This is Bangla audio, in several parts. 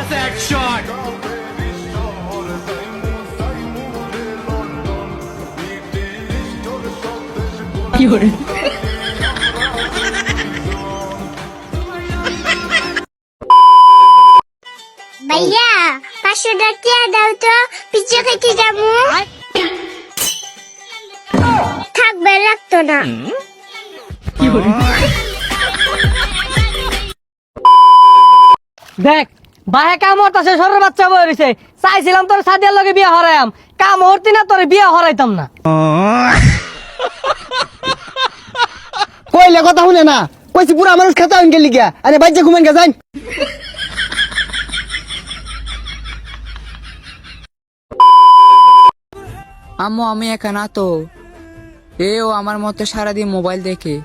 Contact shot. ভাইয়া 500 টাকা দাও তো পিজ্জা খেতে যাবো থাকবে লাগতো না দেখ বাহে কাম হরতাছে সরের বাচ্চা বই রইছে চাইছিলাম তোর সাদিয়ার লগে বিয়ে হরাইম কাম হরতি না তোর বিয়ে হরাইতাম না কইলে কথা শুনে না কইছি পুরা মানুষ খেতে হইন গেলি গিয়া আরে বাইজে ঘুমেন গে যাই আম্মু আমি একা না তো এও আমার মতো সারাদিন মোবাইল দেখে।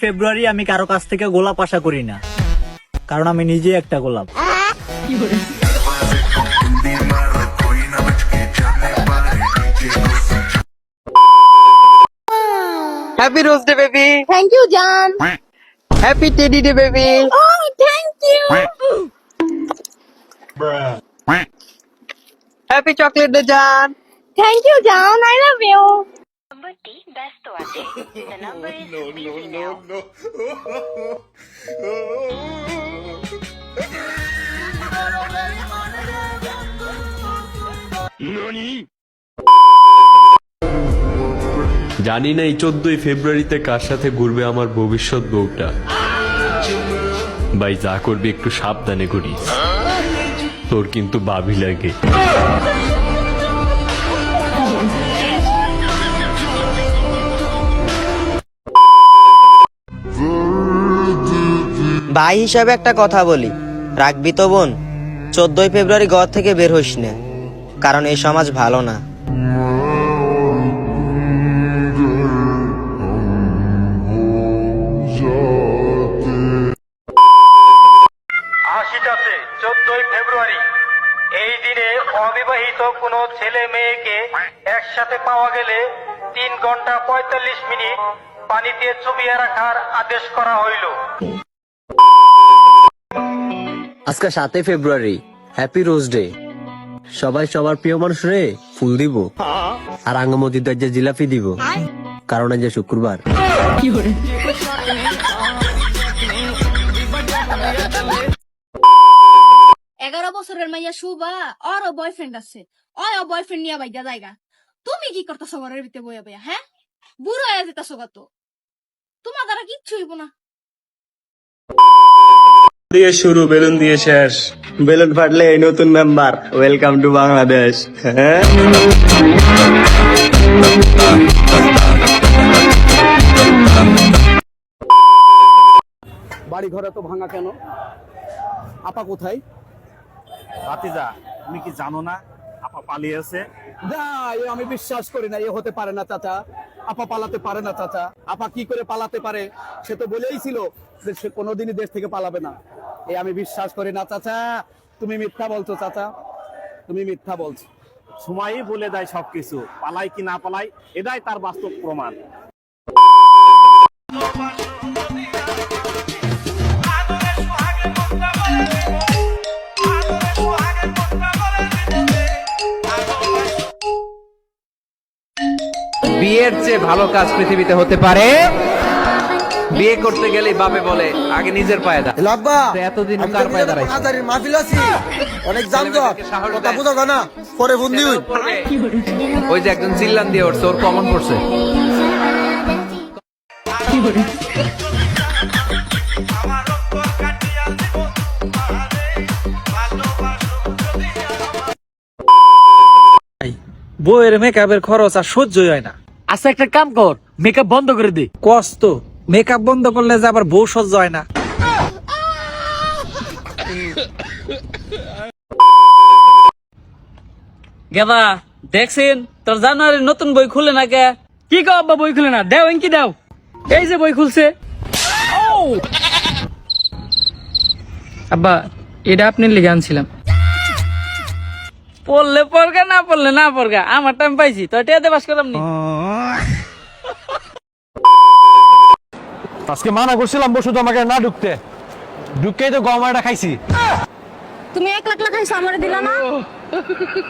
ফেব্রুয়ারি আমি কারো কাছ থেকে গোলাপ আশা করি না, কারণ আমি নিজে একটা গোলাপ। Happy rose day baby thank you জান হ্যাপি টেডি ডে বেবি ও thank you happy chocolate day জান থ্যাংক ইউ জান আই লাভ ইউ নম্বরটি ব্যস্ত আছে। The number is busy now. জানি না এই 14ই ফেব্রুয়ারিতে কার সাথে ঘুরবে আমার ভবিষ্যৎ বউটা। ভাই যা করবি একটু সাবধানে করিস, তোর কিন্তু বাবি লাগে। ভাই হিসাবে একটা কথা বলি, রাখবি তো বোন? 14ই ফেব্রুয়ারি ঘর থেকে বের হইস না, কারণ এই সমাজ ভালো না। আশিটাতে 14ই ফেব্রুয়ারি এই দিনে অবিবাহিত কোনো ছেলে মেয়েকে একসাথে পাওয়া গেলে 3 ঘন্টা 45 মিনিট পানিতে চুবিয়ে রাখার আদেশ করা হইল। আজকে 7 ফেব্রুয়ারি, হ্যাপি রোজ ডে। সবাই সবার প্রিয় মানুষরে ফুল দিব আর আঙ্গমতির দরজা জিলাপি দিব, কারণ আজ শুক্রবার। 11 বছরের মাইয়া শুবা ওর বয়ফ্রেন্ড আছে, ওই বয়ফ্রেন্ড নিয়ে বাইজা জায়গা। তুমি কি করতেছো ঘরের ভিতরে বইয়া বইয়া? হ্যাঁ, বুড়ো হয়ে যেতেছো কত, তোমার দ্বারা কিচ্ছু হইব না। দিয়ে শুরু, বেলুন দিয়ে শেষ। বেলুন ফাটলে এই নতুন মেম্বার, ওয়েলকাম টু বাংলাদেশ। হ্যাঁ বাড়ি ঘরে তো ভাঙা কেন? আপা কোথায়? ভাতিজা, তুমি কি জানো না আপা পালিয়েছে? আমি বিশ্বাস করি না, এ হতে পারে না চাচা। আপা পালাতে পারে না চাচা। আপা কি করে পালাতে পারে? সে তো বলেই ছিল যে সে কোনোদিনই দেশ থেকে পালাবে না। আমি বিশ্বাস করি না চাচা। তুমি মিথ্যা বলছো চাচা, তুমি মিথ্যা বলছো। সময়ই বলে দেয় সবকিছু, পালাই কি না পালাই এটাই তার বাস্তব প্রমাণ। বিয়ের চেয়ে ভালো কাজ পৃথিবীতে হতে পারে? বিয়ে করতে গেলে বাপে বলে আগে নিজের পায়ে দাঁড়া। এতদিন কার পায়ে দাঁড়াইছে? মাহফিল আছে, অনেক যানজট, কথা বুঝো না, পরে বন্দি হই। ওই যে একজন চিল্লান দিয়ে উঠছে, ওর কমন পড়ছে। বউয়ের মেকআপের খরচ আর সহ্যই হয় না। আচ্ছা একটা কাম কর, মেকআপ বন্ধ করে দে। কষ্ট, মেকআপ বন্ধ করলে যে আবার বউ সহ্য হয় না। গেদা দেখছেন তোর জানুয়ারির নতুন বই খুলে না কে? কি কো আব্বা বই খুলে না? দেও এনকি দাও। এই যে বই খুলছে। আব্বা এটা আপনার লিগে আনছিলাম। পড়লে পড়গা, না পড়লে না পড়গা, আমার টাইম পাইছি তো টিয়াতে পাস করাম নি। আজকে মানা করছিলাম বসু তোমাকে না ঢুকতে, ঢুকেই তো গমাটা খাইছি। তুমি 1 লাখ খাইছো আমারে দিলা না,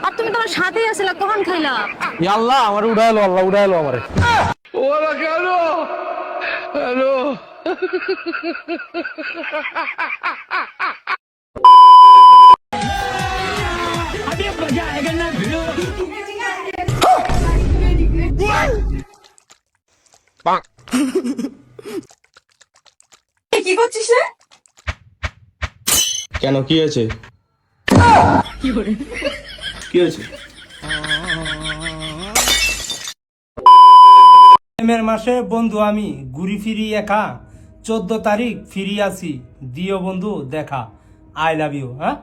আর তুমি তোমার সাথেই আছিলা, কখন খাইলা? আল্লাহ আমার উড়াইলো, আল্লাহ উড়াইলো আমারে। কি করছিস রে? কেন কি আছে? কি আছে? মাসে বন্ধু আমি ঘুরি ফিরি একা, 14 তারিখ ফিরি আসি, দিও বন্ধু দেখা, আই লাভ ইউ। হ্যাঁ,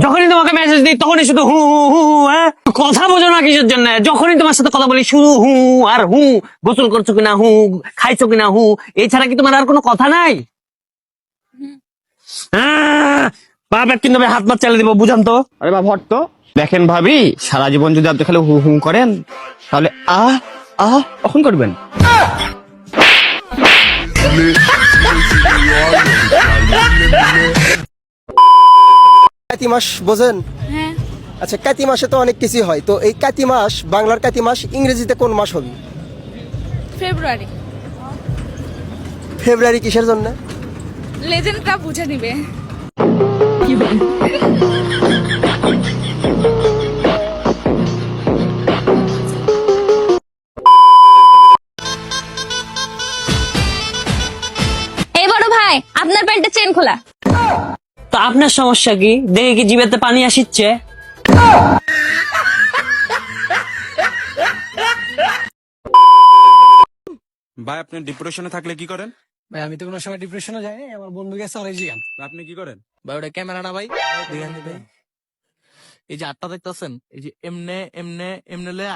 যখনই তোমাকে মেসেজ দিই তখনই শুধু হু হু হু, হ্যাঁ কথা বোঝো না কিসের জন্য? যখনই তোমার সাথে কথা বলি শুধু হু আর হু, গোসল করছো কিনা হু, খাইছো কিনা হু, এছাড়া কি তোমার আর কোনো কথা নাই? বাপ কিন্তু আমি হাত মাত চালিয়ে দিব, বুঝান তো। আরে বাপ হট তো। দেখেন ভাবি, সারা জীবন যদি আপনি খালি হু হু করেন তাহলে কখন করবেন? কাতি মাস বোঝেন? হ্যাঁ। আচ্ছা, কাতি মাসে তো অনেক কিছু হয়, তো এই কাতি মাস, বাংলার কাতি মাস ইংরেজিতে কোন মাস হবে? ফেব্রুয়ারি। ফেব্রুয়ারি কিসের জন্য? লেজেন্ডটা বুঝে নিবে। এই বড় ভাই, আপনার প্যান্টের চেন খোলা। তো আপনার সমস্যা কি? দেখে কি জিভেতে পানি আসিচ্ছে? ভাই আপনি ডিপ্রেশনে থাকলে কি করেন? ভাই আমি তো কোনো সময় ডিপ্রেশনে যাইনি, আমার বন্ধু গেছে অরিজিয়ান। আপনি কি করেন? ভাই ওটা ক্যামেরা না ভাই, দেখেন ভাই, এই যে আটটা দেখতেছেন, এই যে এমনে এমনে এমনে লেয়া